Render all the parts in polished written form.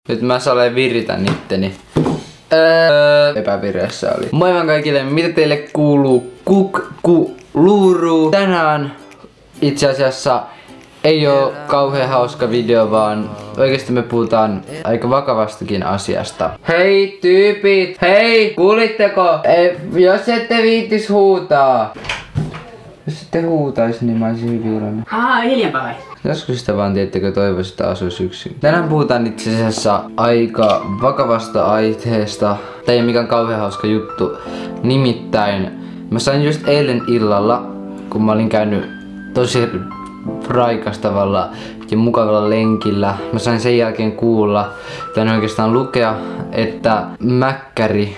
Nyt mä salen viritän itteni. Epävireessä oli. Moi vaan kaikille, mitä teille kuuluu? Luuru. Tänään itse asiassa ei oo kauhean hauska video, vaan oikeesti me puhutaan aika vakavastakin asiasta. Hei tyypit! Hei! Kuulitteko? Jos ette viittis huutaa. Jos ette huutais, niin mä olisin hyvin iloinen. Hiljempaa vai? Joskus sitä vaan tiettekö toivoisi, että asuisi yksin. Tänään puhutaan itse asiassa aika vakavasta aiheesta. Tää ei ole mikään kauhean hauska juttu. Nimittäin mä sain just eilen illalla, kun mä olin käynyt tosi raikastavalla ja mukavalla lenkillä. Mä sain sen jälkeen kuulla, tai oikeastaan lukea, että mäkkäri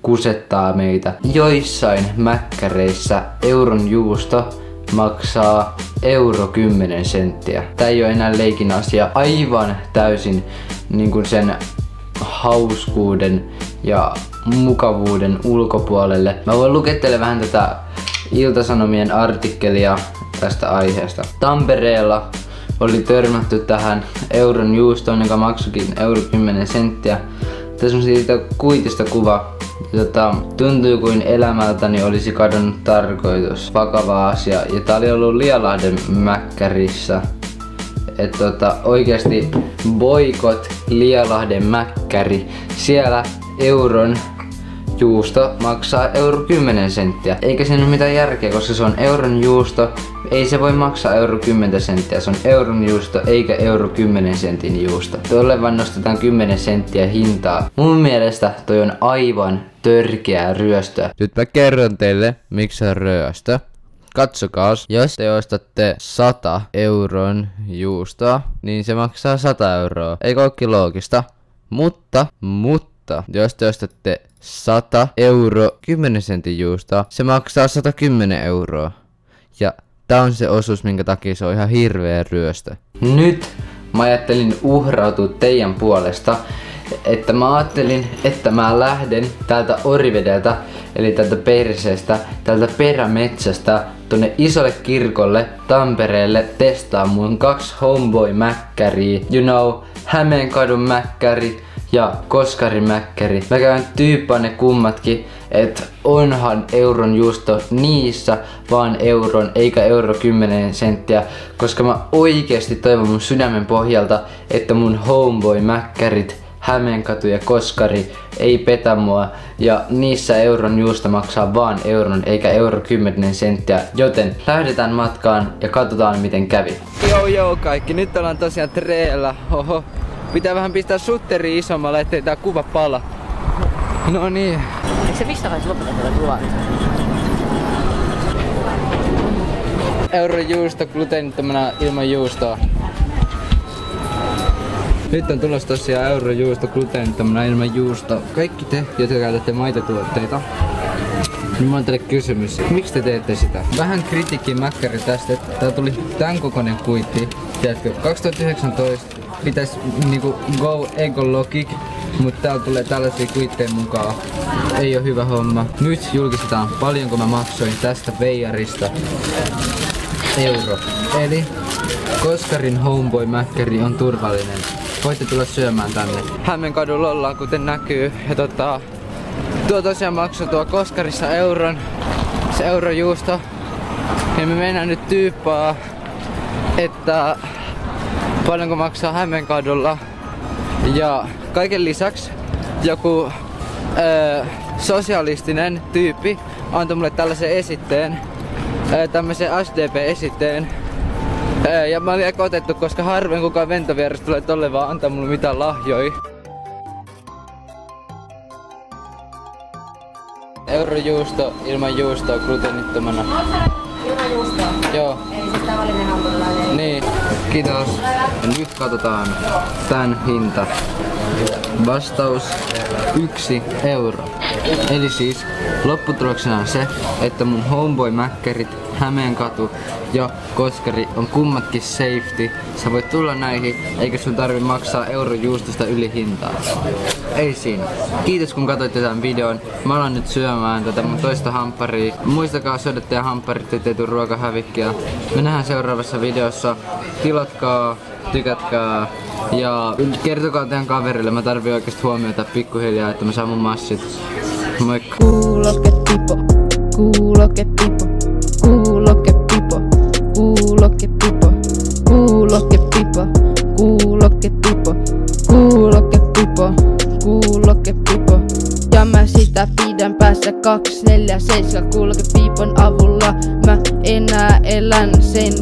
kusettaa meitä. Joissain mäkkäreissä euron juusto maksaa euro 10 senttiä. Tää ei oo enää leikin asia, aivan täysin niin kuin sen hauskuuden ja mukavuuden ulkopuolelle. Mä voin lukettele vähän tätä Ilta-Sanomien artikkelia tästä aiheesta. Tampereella oli törmätty tähän euron juustoon, joka maksukin euro 10 senttiä. Tässä on siitä kuitista kuva. Tuntuu kuin elämältäni olisi kadonnut tarkoitus. Vakava asia. Ja tää oli ollut Lialahden mäkkärissä. Oikeesti boikot Lialahden mäkkäri. Siellä euron juusto maksaa euro 10 senttiä. Eikä siinä ole mitään järkeä, koska se on euron juusto. Ei se voi maksaa euro 10 senttiä. Se on euron juusto eikä euro 10 sentin juusto. Tuolle vaan nostetaan 10 senttiä hintaa. Mun mielestä toi on aivan törkeää ryöstöä. Nyt mä kerron teille, miksi se on ryöstö. Katsokaas, jos te ostatte 100 euron juustoa, niin se maksaa 100 euroa. Eikö ookin loogista? Mutta, jos te ostatte 100 euro 10 sentin juustoa, se maksaa 110 euroa. Ja tää on se osuus, minkä takia se on ihan hirveä ryöstö. Nyt mä ajattelin uhrautua teidän puolesta. Että mä ajattelin, että mä lähden täältä Orivedeltä, eli täältä perseestä, täältä perämetsästä, tonne isolle kirkolle Tampereelle testaa mun 2 homeboy-mäkkäriä. You know, Hämeenkadun mäkkäri ja Koskarin mäkkäri. Mä käyn tyyppää ne kummatkin, et onhan euron juusto niissä vaan euron eikä euro 10 senttiä, koska mä oikeesti toivon mun sydämen pohjalta, että mun homeboy-mäkkärit Hämeenkatu ja Koskari ei petä mua ja niissä euron juusto maksaa vaan euron eikä euro 10 senttiä, joten lähdetään matkaan ja katsotaan miten kävi. Joo kaikki, nyt ollaan tosiaan treellä. Oho, pitää vähän pistää sutteri isommalle, ettei tää kuva pala. No niin. Eikö se mistä vai lopeta tätä kuvaa? Euron juusto gluteenittomana ilman juustoa. Nyt on tulossa tosiaan euron juusto gluteenittomana ilman juustoa. Kaikki te, jotka käytätte maitotuotteita, niin mä oon teille kysymys. Miksi te teette sitä? Vähän kritiikkiä mäkkäri tästä, että tää tuli tän kokoinen kuitti. Tiedätkö, 2019 pitäis niinku go ecologic, mutta täällä tulee tällaisia kuitteja mukaan. Ei oo hyvä homma. Nyt julkistetaan paljonko mä maksoin tästä veijarista. Euro. Eli Koskarin homeboy mäkkäri on turvallinen. Voitte tulla syömään tänne. Hämeenkadulla ollaan, kuten näkyy. Ja tuo tosiaan maksoi tuo Koskarissa euron. Se eurojuusto. Ja me mennään nyt tyyppaa, että paljonko maksaa Hämeenkadulla. Ja kaiken lisäksi joku sosialistinen tyyppi antoi mulle tällaisen esitteen. Tämmösen SDP-esitteen. Ja mä olin aika otettu, koska harvoin kukaan ventovieras tulee tolle vaan antaa mulle mitään lahjoja. Eurojuusto ilman juustoa gluteenittomana. Ilman juustoa? Joo. Eli siis tavallinen hampurilainen? Niin. Kiitos. Ja nyt katsotaan tän hinta. Vastaus 1 euro. Eli siis lopputuloksena on se, että mun homeboy-mäkkärit, Hämeenkatu ja Koskari on kummatkin safety. Sä voit tulla näihin, eikä sun tarvi maksaa eurojuustosta yli hintaa. Ei siinä. Kiitos kun katsoitte tämän videon. Mä alan nyt syömään tätä mun toista hampparia. Muistakaa syödä teidän hampparit, ettei tuu ruokahävikkiä. Me nähdään seuraavassa videossa. Tilatkaa, tykätkää Ja kertokaa teidän kaverille, mä tarvii oikeesti huomiota pikkuhiljaa, että mä saan mun massit. Moikka! Kuuloke pipo, kuuloke pipo, kuuloke pipo, kuuloke pipo, kuuloke pipo, kuuloke pipo, kuuloke pipo, kuuloke pipo. Ja mä sitä pidän päässä 247 kuuloke pipon avulla. Mä enää elän sen